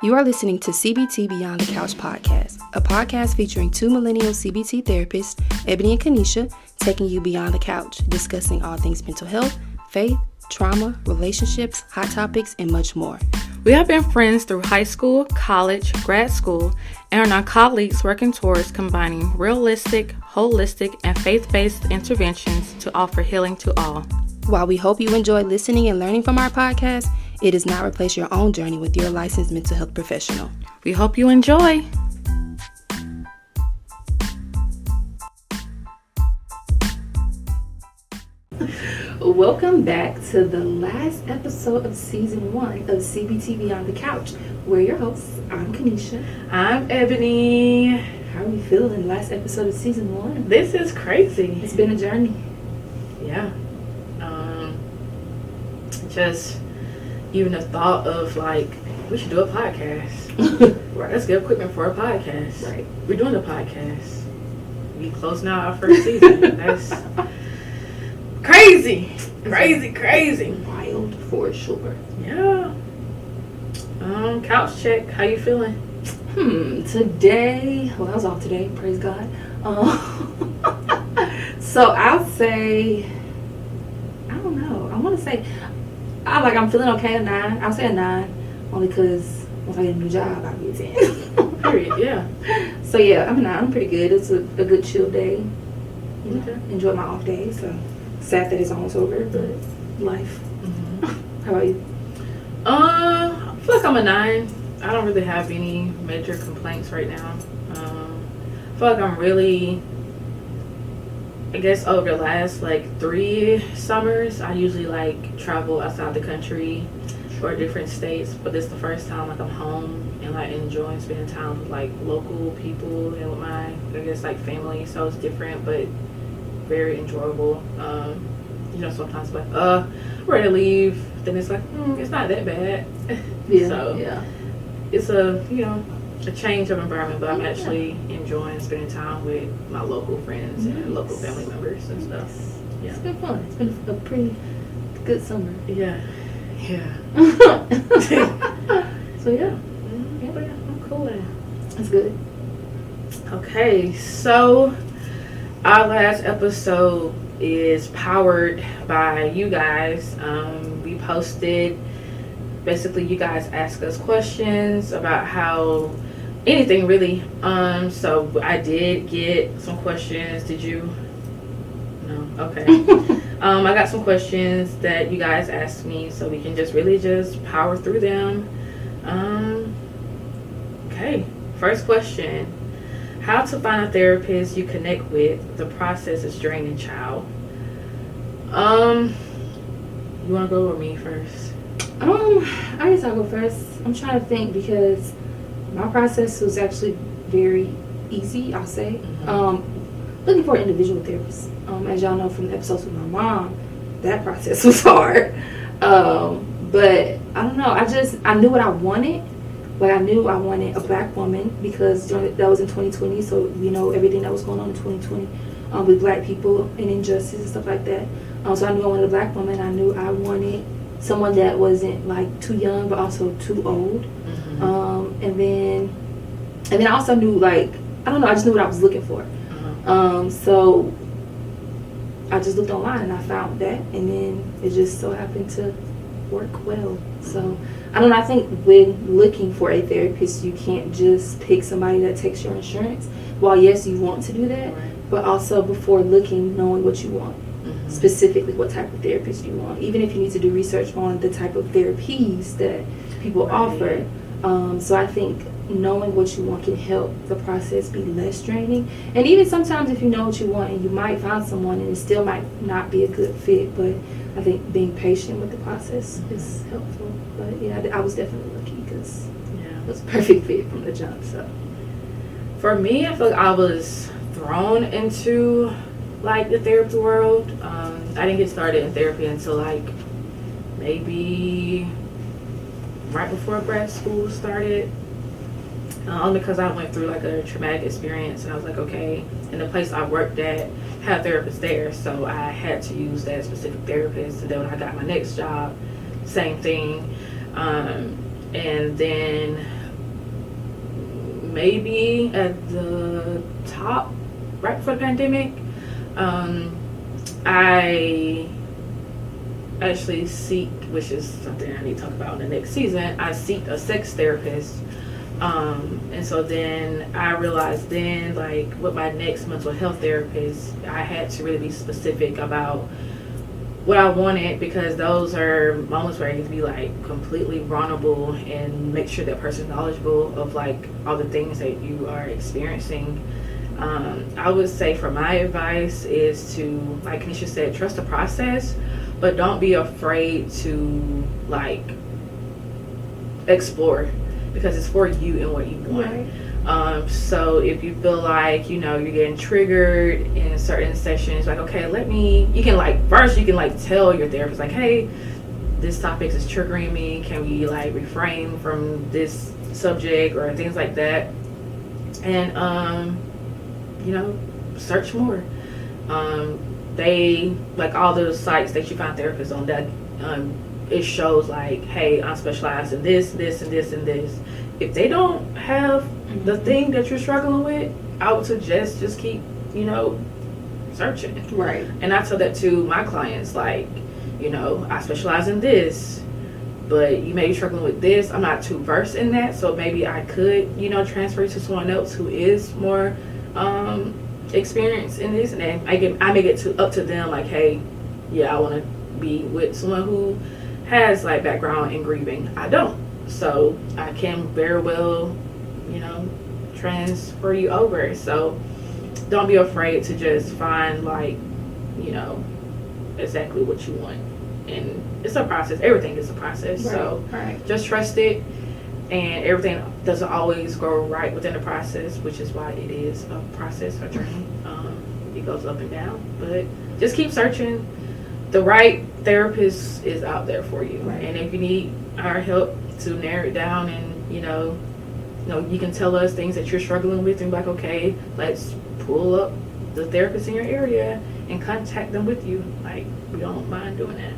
You are listening to CBT Beyond the Couch podcast, a podcast featuring two millennial CBT therapists, Ebony and Kanesha, taking you beyond the couch, discussing all things mental health, faith, trauma, relationships, hot topics, and much more. We have been friends through high school, college, grad school, and are now colleagues working towards combining realistic, holistic, and faith-based interventions to offer healing to all. While we hope you enjoy listening and learning from our podcast, it does not replace your own journey with your licensed mental health professional. We hope you enjoy. Welcome back to the last episode of season 1 of CBT Beyond the Couch. We're your hosts. I'm Kanesha. I'm Ebony. How are we feeling? Last episode of season 1. This is crazy. It's been a journey. Yeah. Just even the thought of like, we should do a podcast. Right. Let's get equipment for a podcast. Right. We're doing a podcast. We closing out our first season. That's crazy. Crazy. Wild for sure. Yeah. Couch check. How you feeling? Today, well, I was off today, praise God. So I'll say, I don't know. I want to say, I'm feeling okay, a 9. I'll say a 9, only because once I get a new job, I'll be a 10. Period, yeah. So yeah, I'm a 9. I'm pretty good. It's a good chill day. Okay. Enjoy my off day, so sad that it's almost over, but life. Mm-hmm. How about you? I feel like I'm a 9. I don't really have any major complaints right now. I feel like I'm really, I guess over the last 3 summers, I usually travel outside the country or different states, but this is the first time I'm home and enjoying spending time with local people and with my, I guess, family. So it's different, but very enjoyable. Sometimes I'm ready to leave. Then it's it's not that bad. Yeah. So yeah. It's a change of environment, but I'm actually enjoying spending time with my local friends and local family members and stuff. Yeah. It's been fun. It's been a pretty good summer. Yeah. So yeah. But yeah, I'm cool now. That's good. Okay, so our last episode is powered by you guys. We posted, basically you guys ask us questions about how anything really. So I did get some questions. Did you? No. Okay. I got some questions that you guys asked me, so we can just power through them. Okay. First question: how to find a therapist you connect with? The process is draining, child. You want to go with me first? I guess I'll go first. I'm trying to think because my process was actually very easy, I'll say. Looking for an individual therapist. As y'all know from the episodes with my mom, that process was hard. But I don't know. I knew what I wanted. I knew I wanted a black woman because that was in 2020. So everything that was going on in 2020 with black people and injustice and stuff like that. So I knew I wanted a black woman. I knew I wanted someone that wasn't too young but also too old. And then I also knew I don't know, I just knew what I was looking for. So I just looked online and I found that, and then it just so happened to work well. So I don't know, I think when looking for a therapist, you can't just pick somebody that takes your insurance. While yes, you want to do that, but also before looking, knowing what you want. Specifically what type of therapist you want, even if you need to do research on the type of therapies that people offer. So I think knowing what you want can help the process be less draining. And even sometimes if you know what you want and you might find someone and it still might not be a good fit, but I think being patient with the process is helpful. But yeah, I was definitely lucky because it was a perfect fit from the jump. So for me, I feel like I was thrown into the therapy world. I didn't get started in therapy until maybe right before grad school started. Only because I went through a traumatic experience, and I was okay, and the place I worked at had therapists there, so I had to use that specific therapist. And then when I got my next job, same thing. And then maybe at the top right before the pandemic. I actually seek, which is something I need to talk about in the next season, I seek a sex therapist. And so then I realized then, like, with my next mental health therapist, I had to really be specific about what I wanted, because those are moments where I need to be like completely vulnerable and make sure that person's knowledgeable of like all the things that you are experiencing. I would say for my advice is to, like Kanesha said, trust the process, but don't be afraid to like explore, because it's for you and what you want. Right. So if you feel like, you know, you're getting triggered in certain sessions, like, okay, you can like, first you can like tell your therapist like, hey, this topic is triggering me. Can we like refrain from this subject or things like that? And, you know, search more. They, like all those sites that you find therapists on, that it shows like, hey, I'm specialized in this, this, and this, and this. If they don't have the thing that you're struggling with, I would suggest just keep, you know, searching. Right. And I tell that to my clients, like, you know, I specialize in this, but you may be struggling with this. I'm not too versed in that, so maybe I could, you know, transfer to someone else who is more experienced in this, and then I make it up to them, like, hey, yeah, I want to be with someone who has like background in grieving. I don't. So I can very well, you know, transfer you over. So don't be afraid to just find like, you know, exactly what you want. And it's a process. Everything is a process. Right, so right. Just trust it. And everything doesn't always go right within the process, which is why it is a process, a journey. It goes up and down. But just keep searching. The right therapist is out there for you. Right. And if you need our help to narrow it down, and you know, you can tell us things that you're struggling with, and be like, okay, let's pull up the therapist in your area and contact them with you. Like, we don't mind doing that.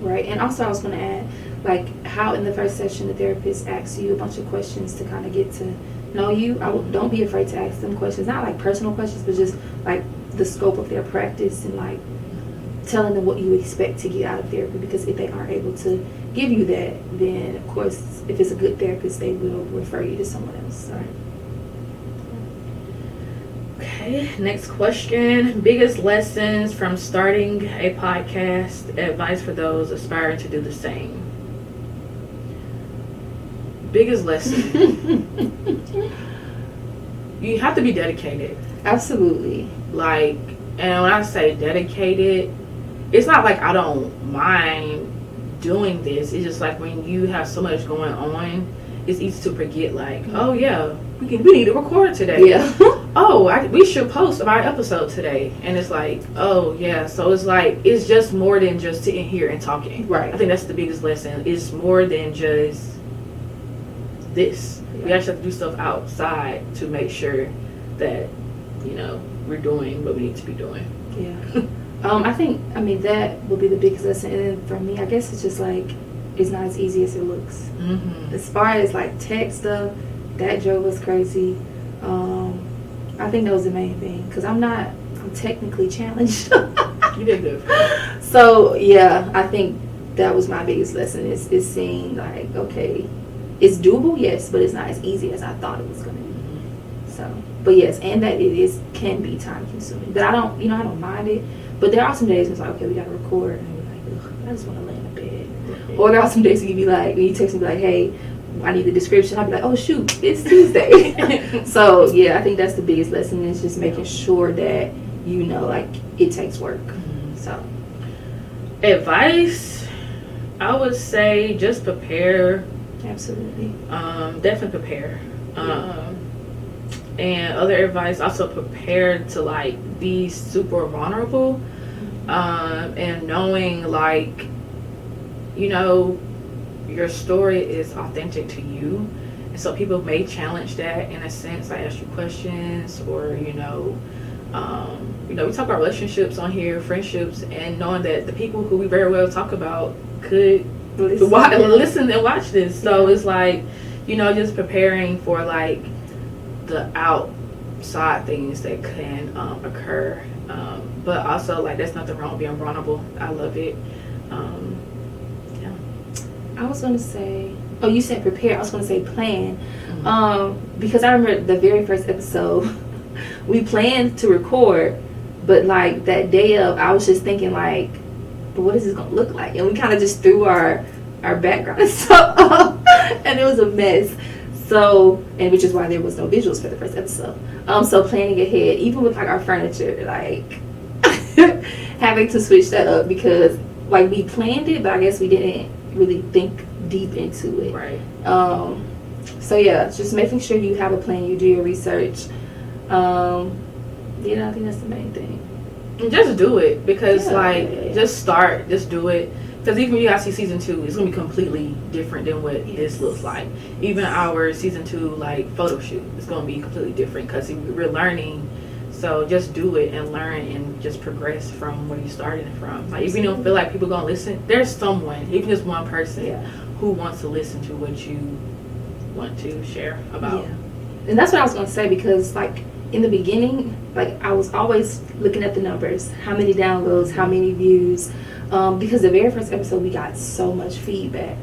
Right. And also I was going to add, like, how in the first session the therapist asks you a bunch of questions to kind of get to know you. Don't be afraid to ask them questions, not like personal questions, but just like the scope of their practice, and like telling them what you expect to get out of therapy, because if they aren't able to give you that, then of course if it's a good therapist, they will refer you to someone else. So. Okay, next question. Biggest lessons from starting a podcast, advice for those aspiring to do the same. Biggest lesson. You have to be dedicated. Absolutely. Like, and when I say dedicated, it's not like I don't mind doing this. It's just like when you have so much going on, it's easy to forget, like, oh yeah, we need to record today. Yeah. We should post our episode today. And it's like, oh yeah. So it's like, it's just more than just sitting here and talking. Right. I think that's the biggest lesson. It's more than just this. Yeah. We actually have to do stuff outside to make sure that, you know, we're doing what we need to be doing. Yeah. I mean, that would be the biggest lesson. And then for me, I guess it's just like, it's not as easy as it looks. Mm-hmm. As far as like tech stuff, that drove us crazy. I think that was the main thing, because I'm technically challenged. You did good. So yeah, I think that was my biggest lesson, is seeing like, okay, it's doable, yes, but it's not as easy as I thought it was going to be. Mm-hmm. So, but yes, and that can be time consuming, but I don't mind it. But there are some days when it's like, okay, we got to record, and we're like, ugh, I just want to lay in the bed. Mm-hmm. Or there are some days when you be like, when you text me like, hey, I need the description, I'll be like, oh shoot, it's Tuesday. So yeah, I think that's the biggest lesson, is just making sure that, you know, like, it takes work. Mm-hmm. So advice, I would say just prepare. absolutely. Definitely prepare. And other advice, also prepare to like be super vulnerable, and knowing like, you know, your story is authentic to you, and so people may challenge that in a sense. I ask you questions, or we talk about relationships on here, friendships, and knowing that the people who we very well talk about could listen and watch this. So it's like, you know, just preparing for like the outside things that can occur. But also, like, there's nothing wrong with being vulnerable. I love it. Yeah. I was going to say, oh, you said prepare. I was going to say plan. Because I remember the very first episode, we planned to record, but like that day of, I was just thinking like, but what is this going to look like? And we kind of just threw our background and stuff up, and it was a mess. So, and which is why there was no visuals for the first episode. So planning ahead, even with like our furniture, like having to switch that up because like we planned it, but I guess we didn't really think deep into it. Right. So yeah, just making sure you have a plan, you do your research. I think that's the main thing. And just do it because just start, just do it. Because even when you guys see season 2, it's gonna be completely different than what this looks like. Even our season 2 like photo shoot is gonna be completely different because we're learning. So just do it and learn and just progress from where you started from. Like if you don't feel like people gonna listen, there's someone, even just one person, who wants to listen to what you want to share about. Yeah. And that's what I was gonna say because like in the beginning, like I was always looking at the numbers, how many downloads, how many views. Because the very first episode we got so much feedback.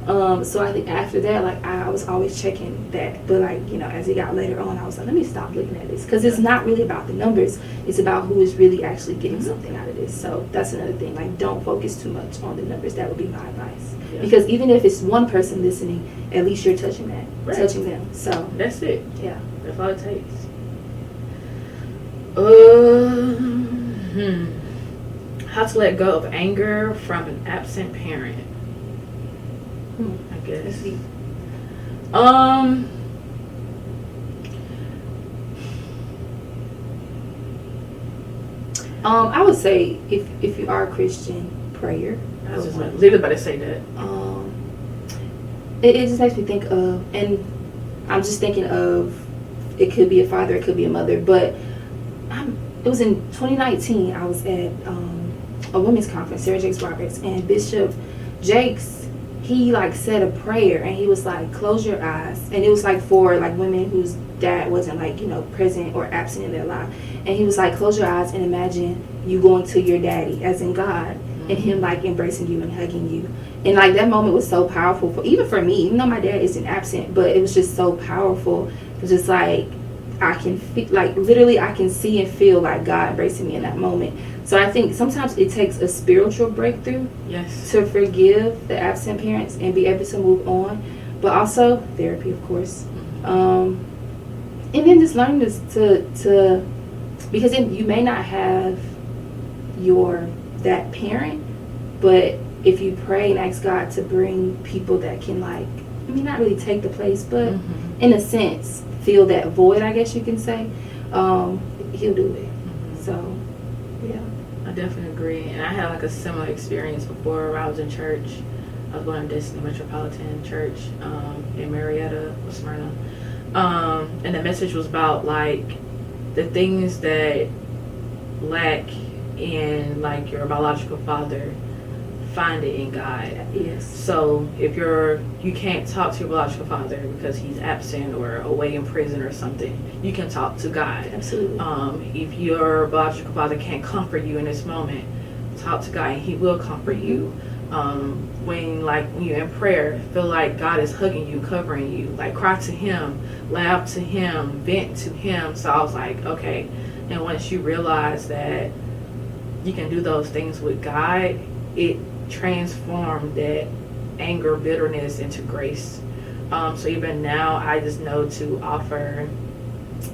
So I think after that, like I was always checking that. But like, you know, as it got later on, I was like, let me stop looking at this. Because it's not really about the numbers. It's about who is really actually getting something out of this. So that's another thing. Like don't focus too much on the numbers. That would be my advice. Yeah. Because even if it's one person listening, at least you're touching that. Right. Touching them. So that's it. Yeah. That's all it takes. How to let go of anger from an absent parent. I guess. I would say if you are a Christian, prayer. I was just literally about to say that. It just makes me think of, and I'm just thinking of, it could be a father, it could be a mother, but it was in 2019. I was at a women's conference, Sarah Jakes Roberts, and Bishop Jakes, he like said a prayer, and he was like, close your eyes, and it was like for like women whose dad wasn't like, you know, present or absent in their life, and he was like, close your eyes and imagine you going to your daddy, as in God, and him like embracing you and hugging you. And like that moment was so powerful even for me, even though my dad isn't absent, but it was just so powerful. It was just like I can feel, like literally I can see and feel like God embracing me in that moment. So I think sometimes it takes a spiritual breakthrough to forgive the absent parents and be able to move on, but also therapy, of course. And then just learning this to because you may not have that parent, but if you pray and ask God to bring people that can like, I mean, not really take the place, but in a sense fill that void, I guess you can say, he'll do it. So yeah, I definitely agree. And I had like a similar experience before where I was in church. I was going to Destiny Metropolitan Church in Marietta, Smyrna, and the message was about like the things that lack in like your biological father, find it in God. Yes. So if you can't talk to your biological father because he's absent or away in prison or something, you can talk to God. Absolutely. If your biological father can't comfort you in this moment, talk to God and he will comfort you. When you're in prayer, feel like God is hugging you, covering you, like cry to him, laugh to him, vent to him. So I was like, okay. And once you realize that you can do those things with God, it transformed that anger, bitterness into grace. So even now, I just know to offer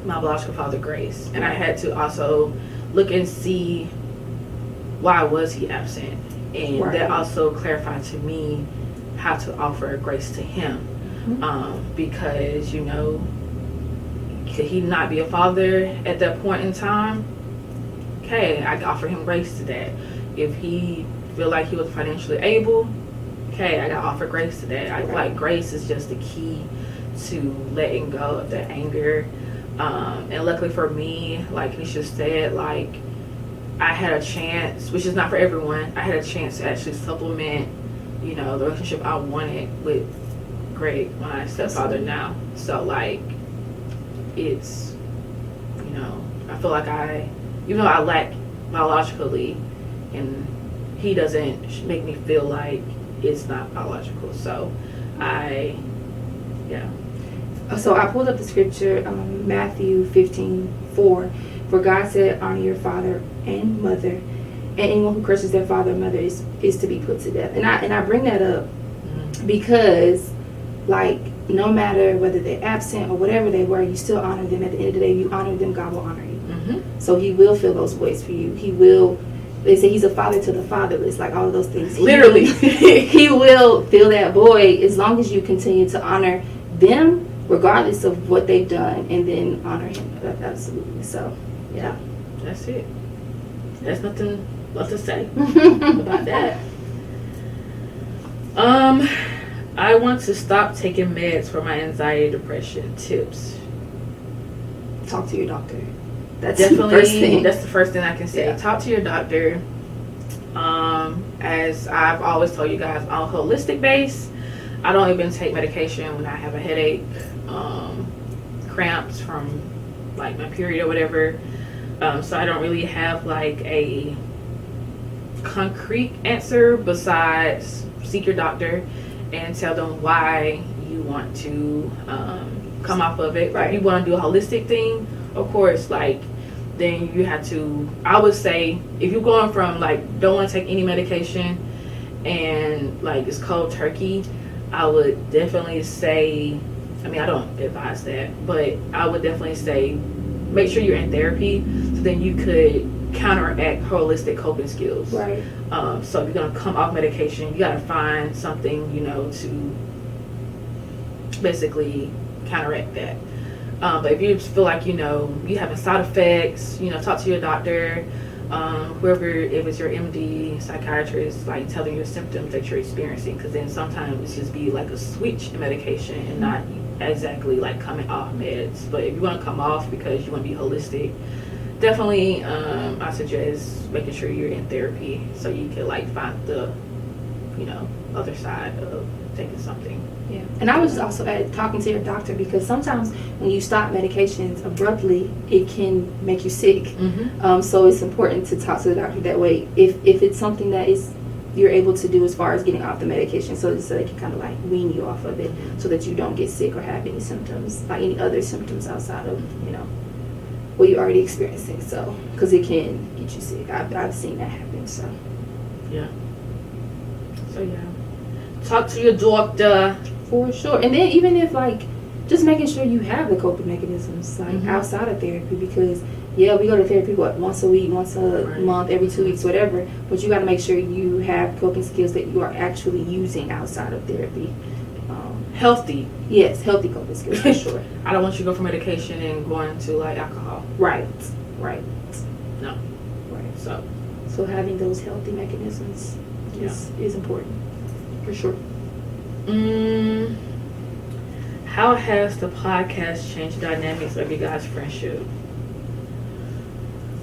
my biological father grace. And I had to also look and see why was he absent. And that also clarified to me how to offer grace to him. Because, you know, could he not be a father at that point in time? Okay, I can offer him grace to that. If he feel like he was financially able, okay, I got to offer grace to that. I like grace is just the key to letting go of that anger. And luckily for me, like Kanesha said, like I had a chance, which is not for everyone, I had a chance to actually supplement, you know, the relationship I wanted with Greg, my stepfather now. So like it's, I feel like even though I lack biologically, and he doesn't make me feel like it's not biological. So So I pulled up the scripture, Matthew 15:4. For God said, honor your father and mother, and anyone who curses their father or mother is to be put to death. And I bring that up because, like, no matter whether they're absent or whatever they were, you still honor them. At the end of the day, you honor them, God will honor you. So he will fill those voids for you. He will. They say he's a father to the fatherless, like all of those things. Literally. He will fill that void as long as you continue to honor them, regardless of what they've done, and then honor him. Absolutely. So, yeah. That's it. There's nothing left to say about that. I want to stop taking meds for my anxiety, depression. Tips. Talk to your doctor. That's Definitely, the first thing. That's the first thing I can say. Yeah. Talk to your doctor. As I've always told you guys, on a holistic base, I don't even take medication when I have a headache, cramps from like my period or whatever. So I don't really have like a concrete answer besides seek your doctor and tell them why you want to come off of it. Right. If you want to do a holistic thing, of course, like, then you have to, I would say, if you're going from like don't want to take any medication and like it's cold turkey, I would definitely say, I mean, I don't advise that, but I would definitely say make sure you're in therapy so then you could counteract holistic coping skills. Right. So if you're going to come off medication, you got to find something, to basically counteract that. But if you feel like, you having side effects, talk to your doctor, whoever, if it's your MD, psychiatrist, like tell them your symptoms that you're experiencing, because then sometimes it's just be like a switch in medication and not exactly like coming off meds. But if you want to come off because you want to be holistic, definitely I suggest making sure you're in therapy so you can like find the other side of taking something. Yeah. And I was also talking to your doctor, because sometimes when you stop medications abruptly, it can make you sick. So it's important to talk to the doctor that way if it's something that is you're able to do as far as getting off the medication, so they can kind of like wean you off of it so that you don't get sick or have any symptoms, like any other symptoms outside of what you're already experiencing. So because it can get you sick. I've seen that happen. So yeah, talk to your doctor for sure. And then even if like just making sure you have the coping mechanisms like outside of therapy, because we go to therapy once a week, once a month, every 2 weeks, whatever, but you got to make sure you have coping skills that you are actually using outside of therapy. Healthy. Yes, healthy coping skills for sure. I don't want you to go for medication and going to like alcohol. Right. No. Right. So having those healthy mechanisms is important for sure. How has the podcast changed the dynamics of your guys' friendship?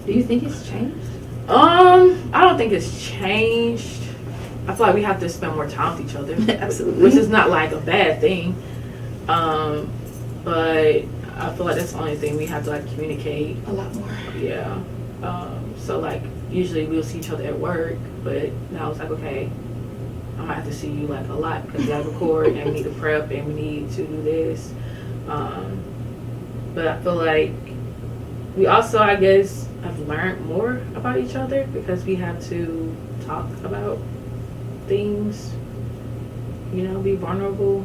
Do you think it's changed? I don't think it's changed. I feel like we have to spend more time with each other. Absolutely. Which is not like a bad thing. But I feel like that's the only thing we have to like communicate a lot more. Yeah. So like usually we'll see each other at work, but now it's like, okay, I might have to see you like a lot because we gotta record and we need to prep and we need to do this. But I feel like we also, I guess, have learned more about each other because we have to talk about things, be vulnerable.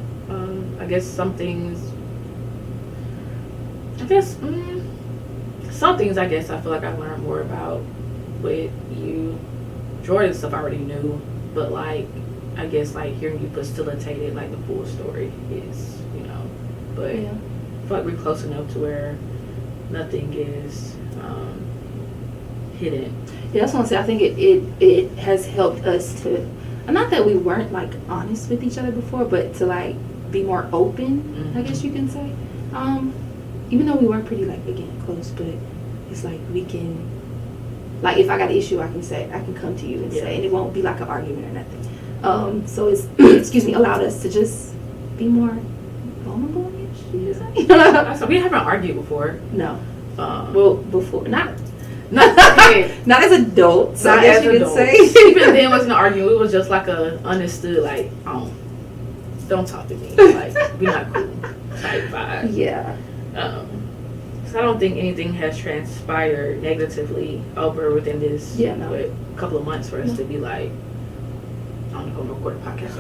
I guess some things, I feel like I learned more about with you. Jordan stuff I already knew, but like, I guess like hearing you facilitated like the full story is, but I feel like we're close enough to where nothing is hidden. Yeah, that's what I'm saying. I think it has helped us to, not that we weren't like honest with each other before, but to like be more open, I guess you can say. Even though we weren't pretty like again close, but it's like we can, like if I got an issue, I can come to you and say, and it won't be like an argument or nothing. So it's excuse me, allowed us to just be more vulnerable-ish, you say? So we haven't argued before. No. Well, Before. Not not not as adults, not I guess as you could adults. say. Even then, it wasn't an argument. It was just like a understood, like, oh, don't talk to me. Like, we're not cool type vibe. Yeah. So I don't think anything has transpired negatively over within this couple of months for us to be like, I'm going to record a podcast.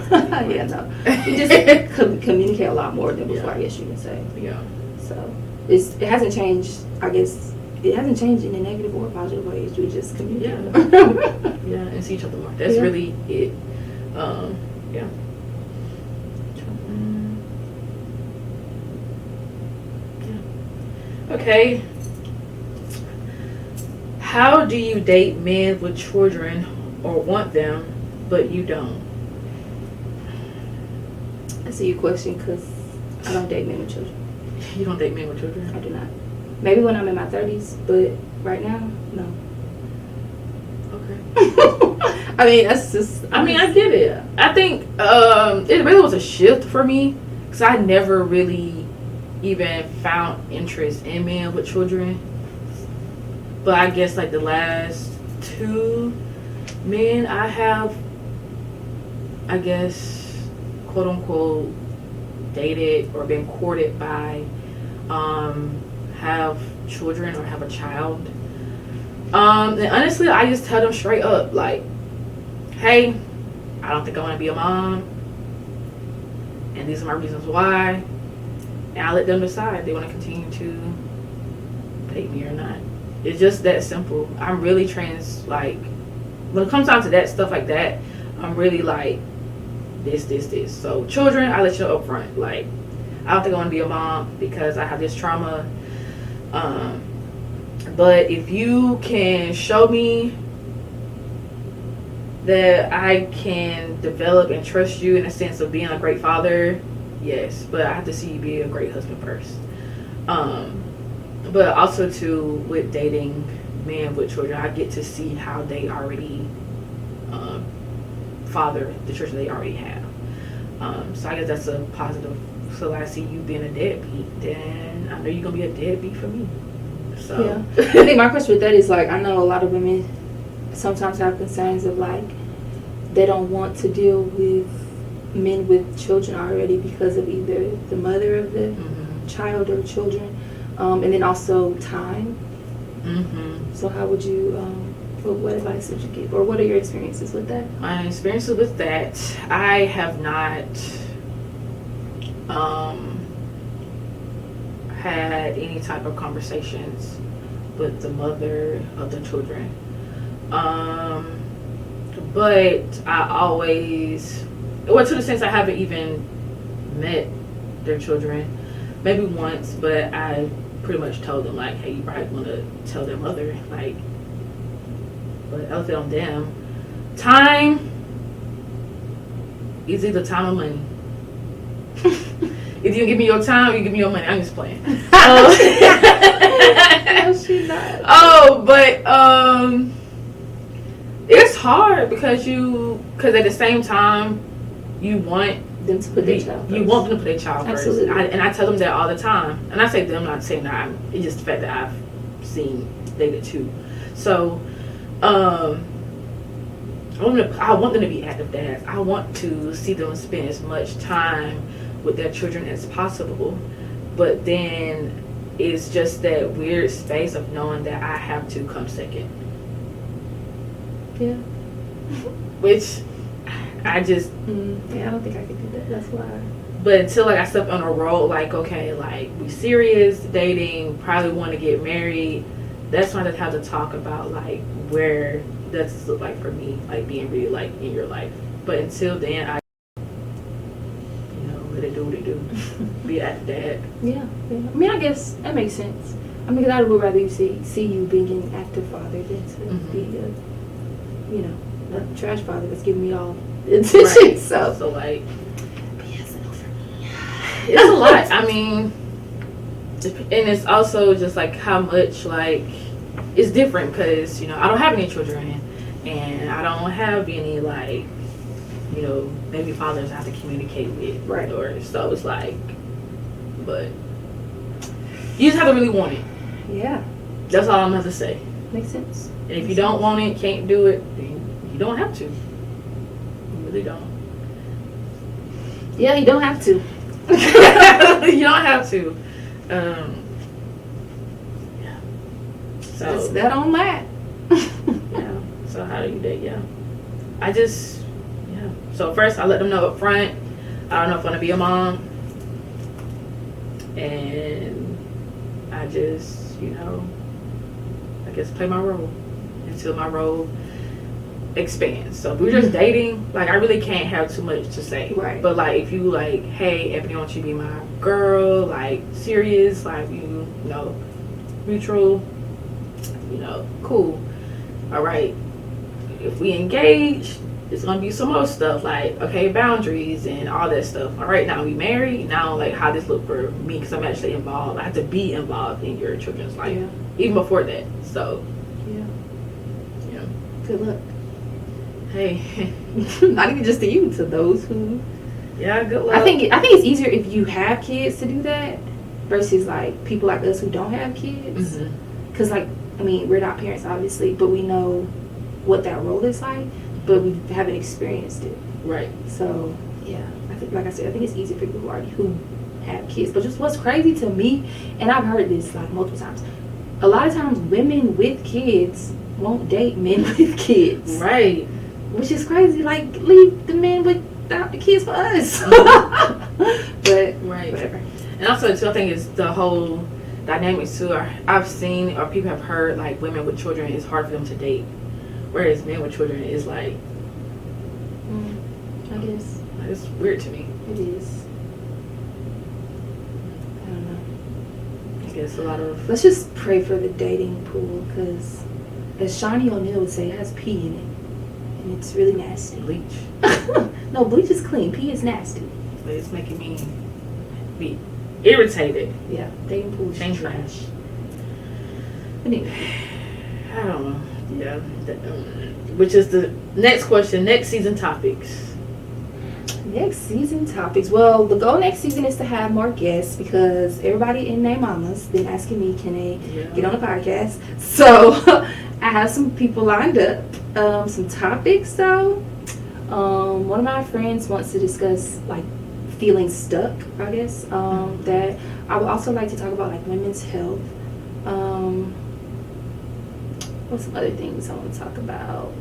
Yeah, no. We just communicate a lot more than before, I guess you can say. Yeah. So it hasn't changed, I guess. It hasn't changed in a negative or positive ways. We just communicate. Yeah, and see each other more. That's really it. Yeah. Okay. How do you date men with children or want them, but you don't? That's a good question because I don't date men with children. You don't date men with children? I do not. Maybe when I'm in my 30s, but right now, no. Okay. I mean, that's just... I get it. I think it really was a shift for me because I never really even found interest in men with children. But I guess like the last 2 men I have, I guess, quote unquote, dated or been courted by, have children or have a child. And honestly, I just tell them straight up, like, hey, I don't think I want to be a mom, and these are my reasons why. And I let them decide if they want to continue to date me or not. It's just that simple. I'm really like, when it comes down to that stuff like that, I'm really like, this. So children, I let you know up front. Like, I don't think I want to be a mom because I have this trauma. But if you can show me that I can develop and trust you in a sense of being a great father, yes, but I have to see you be a great husband first. But also too, with dating men with children, I get to see how they already father the children they already have. So I guess that's a positive. So I see you being a deadbeat, then I know you're gonna be a deadbeat for me. So yeah, I think my question with that is like, I know a lot of women sometimes have concerns of like they don't want to deal with men with children already because of either the mother of the child or children, and then also time. So how would you, what advice would you give, or what are your experiences with that? My experiences with that, I have not had any type of conversations with the mother of the children. But I always, well, to the sense I haven't even met their children, maybe once, but I pretty much told them like, hey, you probably want to tell their mother, like, but elephant on them. Time is either time or money. If you give me your time, you give me your money. I'm just playing. No, she's not. Oh, but it's hard because at the same time, you want them to put their child first. You want them to put their child Absolutely. first. And I tell them that all the time. And I say them, not saying that it's just the fact that I've seen dated too. So, I want them to be active dads. I want to see them spend as much time with their children as possible. But then it's just that weird space of knowing that I have to come second. Yeah. Which I just... yeah, I don't think I could do that. That's why. But until like I step on a road, like, okay, like we serious, dating, probably want to get married, that's when I have to talk about like where does this look like for me, like being really like in your life. But until then, I let it do what it do. Be at dad. Yeah. I mean, I guess that makes sense. I mean, 'cause I would rather you see you being an active father than to be a trash father that's giving me all the attention. Right. So like, it's a lot. I mean, and it's also just like how much like it's different because I don't have any children and I don't have any like maybe fathers I have to communicate with, right? Or so it's like but you just have to really want it. Yeah. That's all I'm going to say. Makes sense. And if you don't want it, can't do it, then you don't have to. You really don't. Yeah, you don't have to. You don't have to. Yeah. So That's that on that. yeah. So how do you date? Yeah. Yeah. So first I let them know up front, I don't know if I'm going to be a mom. And I just, I guess play my role until my role expands. So if we're just dating, like I really can't have too much to say. Right. But like if you like, hey, Ebony, I want you to be my girl, like serious, like mutual, cool. All right. If we engage, it's gonna be some more stuff like, okay, boundaries and all that stuff. All right, now we married. Now, like, how this look for me? Because I'm actually involved. I have to be involved in your children's life, even before that. So, yeah. Good luck. Hey, not even just to you, to those who. Yeah, good luck. I think it's easier if you have kids to do that versus like people like us who don't have kids. Because we're not parents obviously, but we know what that role is like. But we haven't experienced it. Right. So, yeah. I think, like I said, I think it's easy for people who have kids. But just what's crazy to me, and I've heard this like multiple times, a lot of times women with kids won't date men with kids. Right. Which is crazy. Like, leave the men without the kids for us. But, right. Whatever. And also, too, I think it's the whole dynamics, too. I've seen, or people have heard, like, women with children, it's hard for them to date. Whereas men with children is like, I guess. It's weird to me. It is. I don't know. I guess a lot of. Let's just pray for the dating pool because, as Shawnee O'Neal would say, it has pee in it. And it's really nasty. Bleach. No, bleach is clean. Pee is nasty. But it's making me be irritated. Yeah, dating pool is trash. But anyway. I don't know. Yeah, which is the next question, next season topics. Next season topics. Well, the goal next season is to have more guests because everybody in their mamas been asking me, can they get on the podcast? So I have some people lined up. Some topics though. One of my friends wants to discuss like feeling stuck, I guess. That I would also like to talk about like women's health. What's some other things I want to talk about?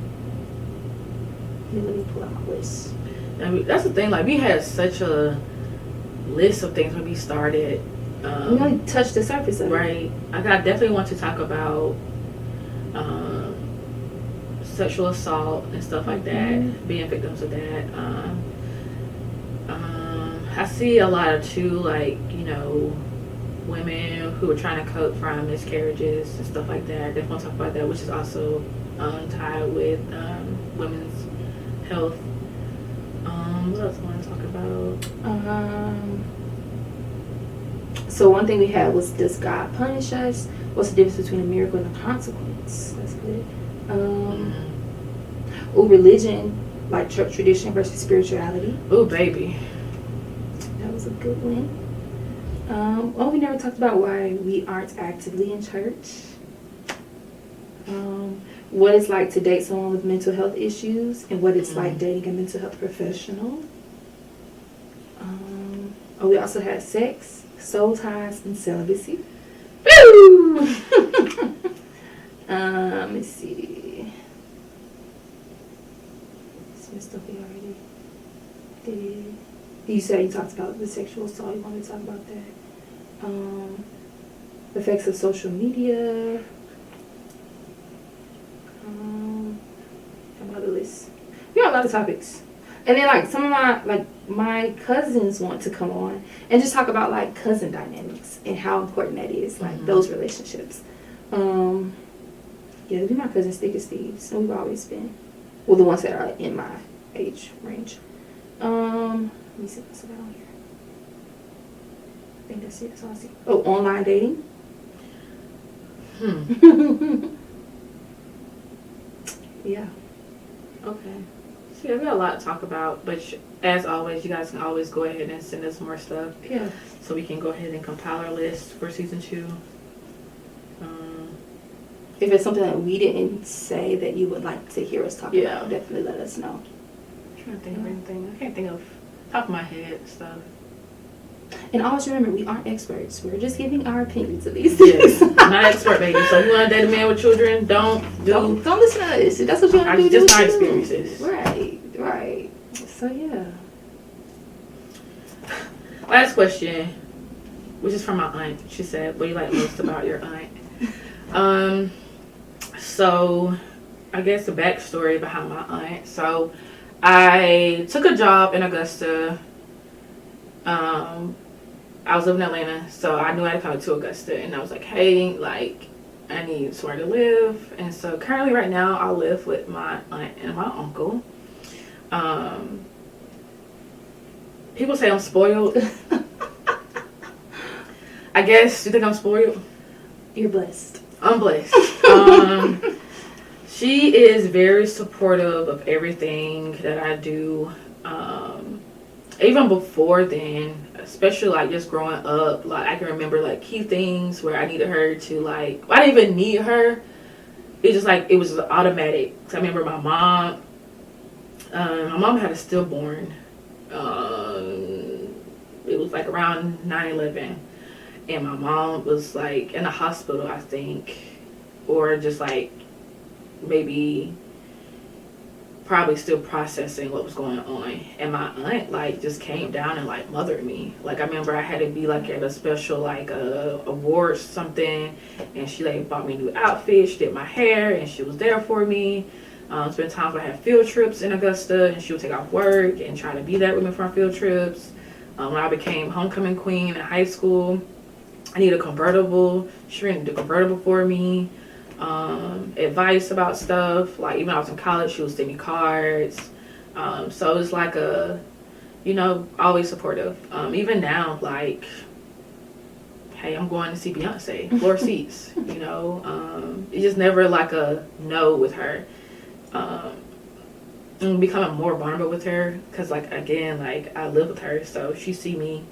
Let me pull out my list. That's the thing. Like we had such a list of things when we started. We only touched the surface of it. Right. I definitely want to talk about sexual assault and stuff like that. Being victims of that. I see a lot of too, like women who are trying to cope from miscarriages and stuff like that. I definitely want to talk about that, which is also tied with women's health. What else do I want to talk about? So one thing we had was, does God punish us? What's the difference between a miracle and a consequence? That's good. Religion, like church tradition versus spirituality. Oh, baby. That was a good one. We never talked about why we aren't actively in church. What it's like to date someone with mental health issues and what it's like dating a mental health professional. We also had sex, soul ties, and celibacy. Woo! Let's see. Some stuff we already did. You said you talked about the sexual assault. You want to talk about that? Effects of social media. Some other list. We have a lot of topics. And then like some of my cousins want to come on and just talk about like cousin dynamics and how important that is, like those relationships. They're my cousins thick as thieves, and we've always been. Well, the ones that are in my age range. Let me see what's around here. I think that's it. That's all I see. Oh, online dating. Yeah. Okay. yeah, we got a lot to talk about. But as always, you guys can always go ahead and send us more stuff. Yeah. So we can go ahead and compile our list for season 2. If it's something that we didn't say that you would like to hear us talk about, definitely let us know. I'm trying to think of anything. I can't think of top of my head stuff. And always remember, we aren't experts. We're just giving our opinions of these things. Yes, not expert, baby. So if you want to date a man with children, don't listen to us. If that's what you want to do, just our experiences. Right. So yeah. Last question, which is from my aunt. She said, "What do you like most about your aunt?" So I guess the backstory behind my aunt. So I took a job in Augusta. I was living in Atlanta, so I knew I had to come to Augusta, and I was like, hey, like, I need somewhere to live. And so currently right now I live with my aunt and my uncle. People say I'm spoiled. I guess. You think I'm spoiled? You're blessed. I'm blessed. She is very supportive of everything that I do. Even before then, especially like just growing up, like I can remember like key things where I needed her to like, I didn't even need her. It's just like, it was automatic. So I remember my mom had a stillborn. It was like around 9/11, and my mom was like in the hospital, I think, or just like maybe probably still processing what was going on. And my aunt like just came down and like mothered me. Like I remember I had to be like at a special like award or something, and she like bought me a new outfit, she did my hair, and she was there for me. It's been times where I had field trips in Augusta, and she would take off work and try to be there with me for our field trips. When I became homecoming queen in high school, I needed a convertible. She rented the convertible for me. Advice about stuff, like even when I was in college, she would send me cards. So it was like always supportive. Even now, like, hey, I'm going to see Beyonce, floor seats. It's just never like a no with her. I'm becoming more vulnerable with her because, like, again, like I live with her, so she see me,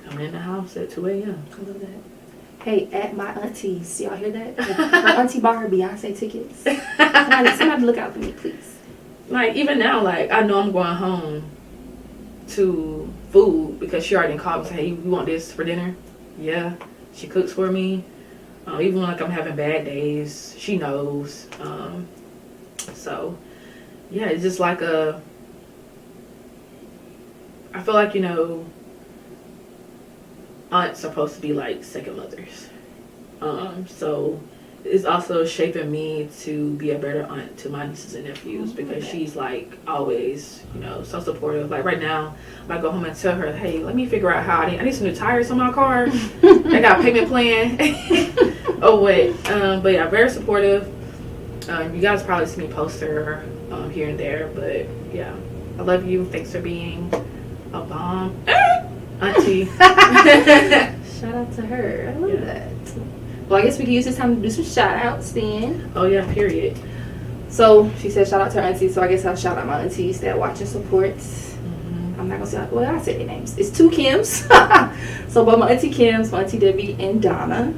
coming in the house at 2 a.m. I love that. Hey, at my aunties, y'all hear that? Her auntie bought her Beyonce tickets. Somebody look out for me, please. Like, even now, like, I know I'm going home to food because she already called me and said, hey, you want this for dinner? Yeah. She cooks for me. Even when, like, I'm having bad days, she knows. So, yeah, it's just like I feel like, aunts are supposed to be like second mothers. So it's also shaping me to be a better aunt to my nieces and nephews because she's like always, so supportive. Like right now, I go home and tell her, hey, let me figure out how I need some new tires on my car. I got a payment plan. Oh wait, but yeah, very supportive. You guys probably see me post her here and there, but yeah, I love you. Thanks for being a bomb auntie. Shout out to her. I love that. Well, I guess we can use this time to do some shout outs then. Oh yeah, period. So she said shout out to her auntie, so I guess I'll shout out my aunties that watch and support. I'm not gonna say, well, I said their names. It's 2 Kims. So both my auntie Kims, my auntie Debbie, and Donna.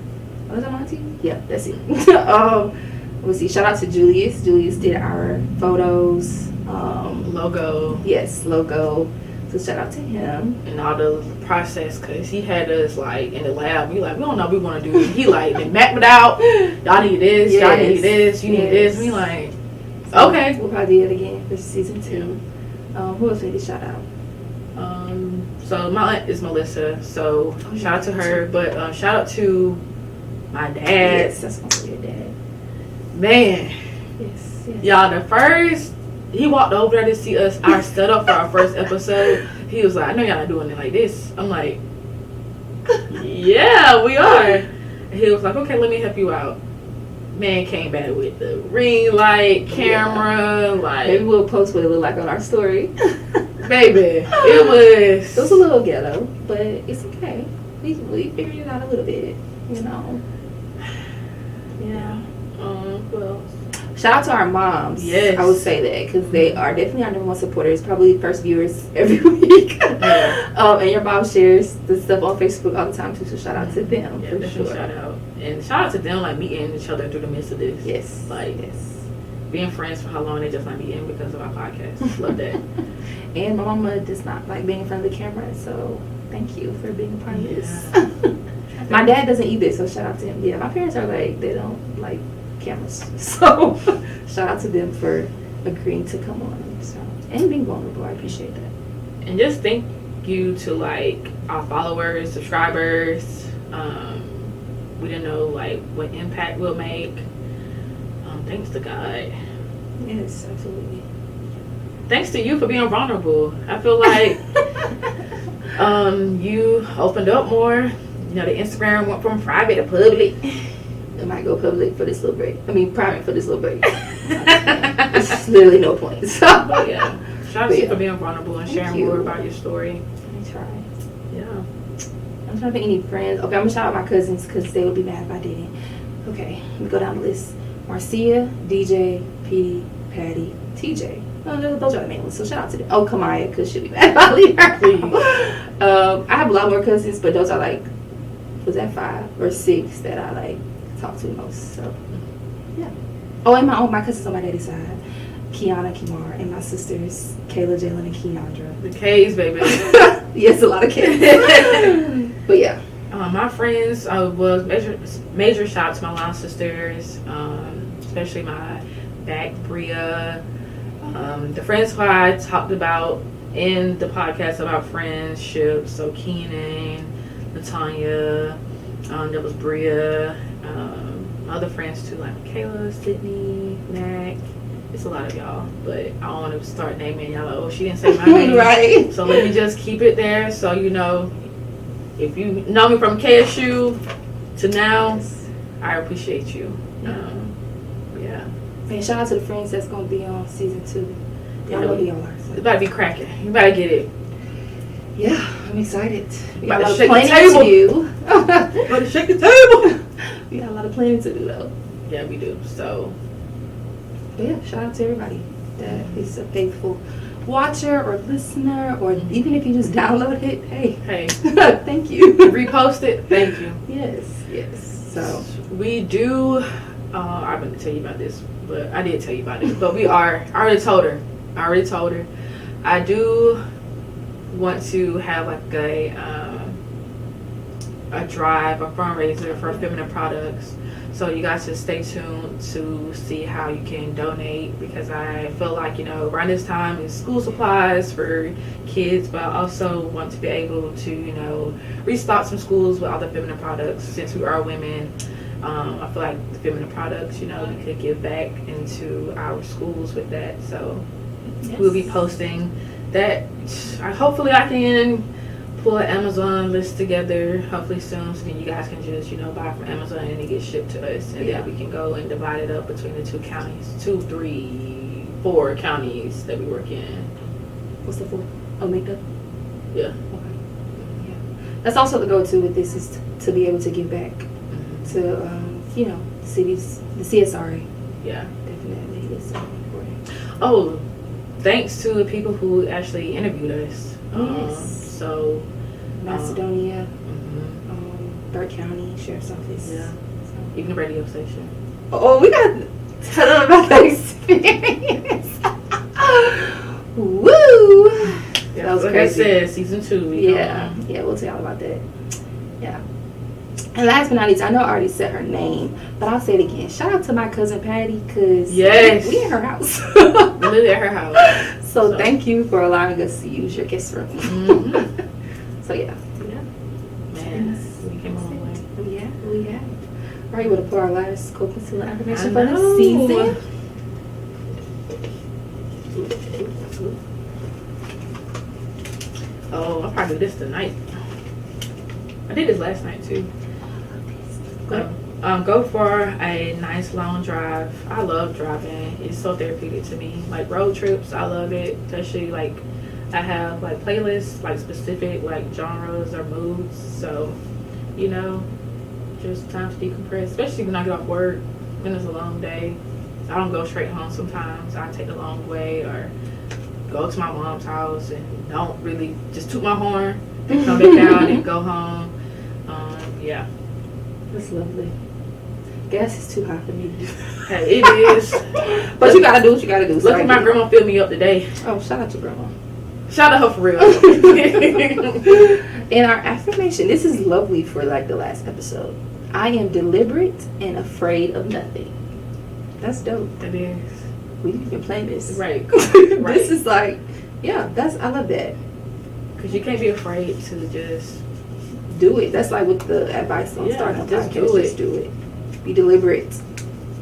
Was that my auntie? Yeah, that's it. Let's see, shout out to Julius. Julius did our photos. Logo. Yes, logo. So shout out to him. And all the process, because he had us like in the lab. We like, we don't know what we want to do. He like, they mapped it out. Y'all need this. Yes. Y'all need this. You need this. We like, so okay. We'll probably do it again for season 2. Who else made a shout out? So my aunt is Melissa. So shout out to her. But shout out to my dad. Yes, that's also your dad. Man. Yes. Y'all, the first, he walked over there to see us, our setup for our first episode. He was like, I know y'all not doing it like this. I'm like, yeah, we are. And he was like, okay, let me help you out. Man came back with the ring light, camera, like. Maybe we'll post what it looked like on our story. Baby, it was a little ghetto, but it's okay. We figured it out a little bit, Yeah. Well, Shout out to our moms. Yes. I would say that because they are definitely our number one supporters, probably first viewers every week. Yeah. And your mom shares the stuff on Facebook all the time too, so shout out to them Yeah, for definitely sure. shout out. And shout out to them, like, meeting each other through the midst of this. Yes. Like, being friends for how long they just not meeting because of our podcast. Love that. And my mama does not like being in front of the camera, so thank you for being a part of this. My dad doesn't either, so shout out to him. Yeah, my parents are like, they don't like cameras. So shout out to them for agreeing to come on. So, and being vulnerable. I appreciate that. And just thank you to, like, our followers, subscribers. We didn't know, like, what impact we'll make. Thanks to God. Yes, absolutely. Thanks to you for being vulnerable. I feel like you opened up more. You know, the Instagram went from private to public. It might go public for this little break. I mean, private for this little break. There's literally no point. So, but yeah, shout out to you for being vulnerable and sharing more about your story. I try. Yeah. I'm trying to think any friends. Okay, I'm gonna shout out my cousins because they would be mad if I didn't. Okay, let me go down the list. Marcia, DJ, P, Patty, TJ. Those are the main ones, so shout out to them. Oh, Kamaya, because she'll be mad if I leave her. I have a lot more cousins, but those are like, was that 5 or 6 that I like talk to the most. So yeah. Oh, and my cousins on my daddy's side, Kiana, Kimar, and my sisters, Kayla, Jalen, and Keandra. The K's, baby. Yes, a lot of kids. But yeah. My friends, was major shout out to my line sisters, especially my back Bria. The friends who I talked about in the podcast about friendship, so Keenan, Latanya, there was Bria, other friends too, like Kayla, Sydney, Mac. It's a lot of y'all, but I don't want to start naming y'all. Like, oh, she didn't say my name. Right. So let me just keep it there, so you know, if you know me from KSU to now, yes. I appreciate you. Yeah. Man, shout out to the friends that's gonna be on season 2. Y'all know who y'all are. So. It's about to be cracking. You better get it. Yeah, I'm excited. We got got a lot of shake the planning table. to do. About to shake the table. We got a lot of planning to do though. Yeah, we do. So, but yeah, shout out to everybody that is a faithful watcher or listener, or even if you just download it, hey, thank you. Repost it, thank you. Yes. So we do. I'm going to tell you about this, but I did tell you about it. But I already told her. I do want to have like a drive, a fundraiser for feminine products. So you guys just stay tuned to see how you can donate, because I feel like, you know, around this time is school supplies for kids, but I also want to be able to, you know, restock some schools with all the feminine products since we are women. I feel like the feminine products, you know, we could give back into our schools with that. So we'll be posting that. Hopefully I can pull an Amazon list together hopefully soon, so then you guys can just, you know, buy from Amazon and it gets shipped to us, and then we can go and divide it up between the 2 counties, 2, 3, 4 counties that we work in. What's the 4? Oh, makeup? Yeah. Okay. Yeah. That's also the go-to with this, is to be able to give back to, you know, the cities, the CSRA. Yeah. Definitely. It's so important. Oh, thanks to the people who actually interviewed us. Yes. So Macedonia, Burke County Sheriff's Office. Yeah. Even the radio station. Oh, we got to tell them about that experience. Woo! Yeah, that was like crazy. I said, season 2. Yeah, we'll tell y'all about that. Yeah. And last but not least, I know I already said her name, but I'll say it again. Shout out to my cousin Patty, because we in her house. We live at her house. So thank you for allowing us to use your guest room. So yeah. Man, we came a long way. We have. Are you able to put our last cold concealer affirmation for the season? Oh, I'll probably do this tonight. I did this last night too. Go for a nice long drive. I love driving. It's so therapeutic to me. Like road trips, I love it. Especially like I have like playlists, like specific like genres or moods. So, you know, just time to decompress. Especially when I get off work, when it's a long day. I don't go straight home sometimes. I take the long way or go to my mom's house and don't really just toot my horn and come back down and go home. Yeah. That's lovely. Gas is too high for me. Hey, it is. But you gotta do what you gotta do. Look at my grandma fill me up today. Oh, shout out to grandma. Shout out her for real. And our affirmation, this is lovely for like the last episode. I am deliberate and afraid of nothing. That's dope. It is. We've been playing this. Right. This is like, yeah, I love that. Because you can't be afraid to just do it. That's like with the advice on starting a just podcast. do it. Just do it. Be deliberate.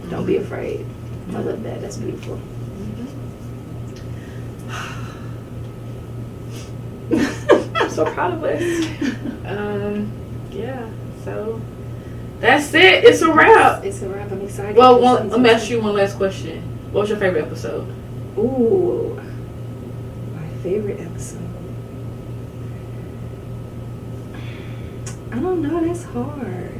Don't be afraid. I love that. That's beautiful. I'm so proud of us. Yeah. So that's it. It's a wrap. It's a wrap. I'm excited. Well, let me ask you one last question. What was your favorite episode? Ooh, my favorite episode. I don't know. That's hard.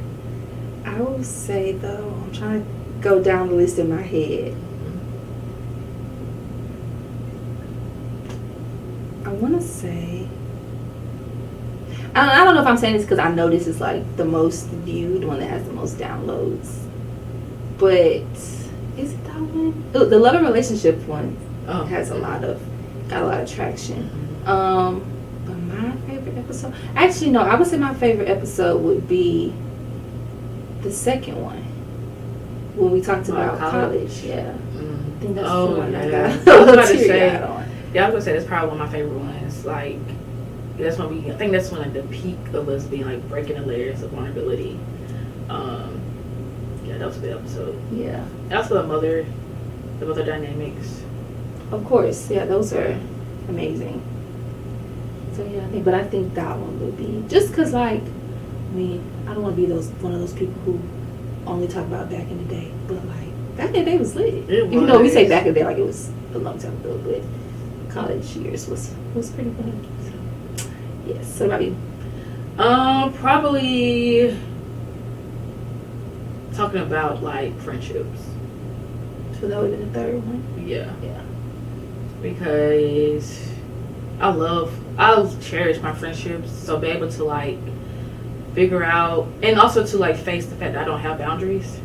I will say though, I'm trying to go down the list in my head. I want to say. I don't know if I'm saying this because I know this is like the most viewed, one that has the most downloads. But is it that one? Oh, the love and relationship one has got a lot of traction. But my favorite episode, actually no, I would say my favorite episode would be the second one when we talked about college. Yeah, I think that's the one I got. I was about to say, I was gonna say that's probably one of my favorite ones. Like that's when I think that's when at the peak of us being like breaking the layers of vulnerability. Yeah, that was a good episode. Yeah. Also the mother dynamics. Of course, yeah, those are amazing. So yeah, I think that one would be just because like, I mean, I don't want to be one of those people who only talk about back in the day, but like back in the day was lit. Even though we say back in the day like it was a long time ago, but college years was pretty fun. So, yes. So about you? Probably talking about like friendships. So that would be the third one. Yeah. Yeah. Because I'll cherish my friendships. So be able to like figure out and also to like face the fact that I don't have boundaries.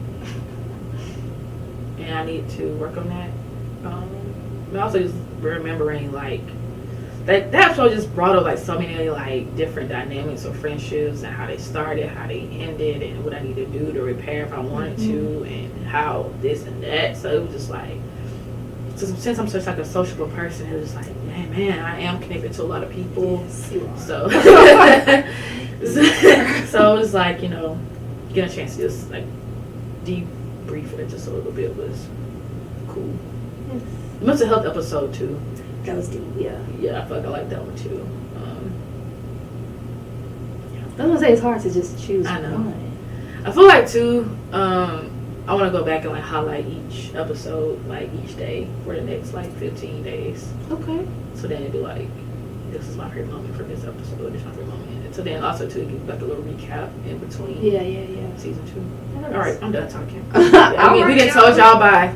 And I need to work on that. But also just remembering like that episode just brought up like so many like different dynamics of friendships and how they started, how they ended, and what I need to do to repair if I wanted to, and how this and that. So it was just like, since I'm such like a sociable person, it was just like, man, I am connected to a lot of people. Yes, you are. So so it was like, getting a chance to just like debrief it just a little bit was cool. Yes. Mental health episode too. That was deep, yeah. Yeah, I feel like I like that one too. I was gonna say it's hard to just choose I know. one. I feel like too, I want to go back and like highlight each episode, like each day for the next like 15 days. Okay. So then it'd be like, this is my favorite moment for this episode, this is my favorite moment. And so then also to give like a little recap in between. Yeah. Season 2. Yes. All right, I'm done talking. We didn't told y'all bye.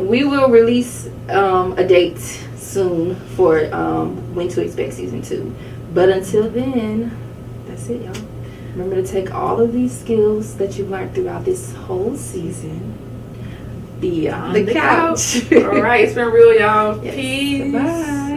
We will release a date soon for when to expect season 2. But until then, that's it, y'all. Remember to take all of these skills that you've learned throughout this whole season beyond the couch. All right, it's been real, y'all. Yes. Peace. Bye.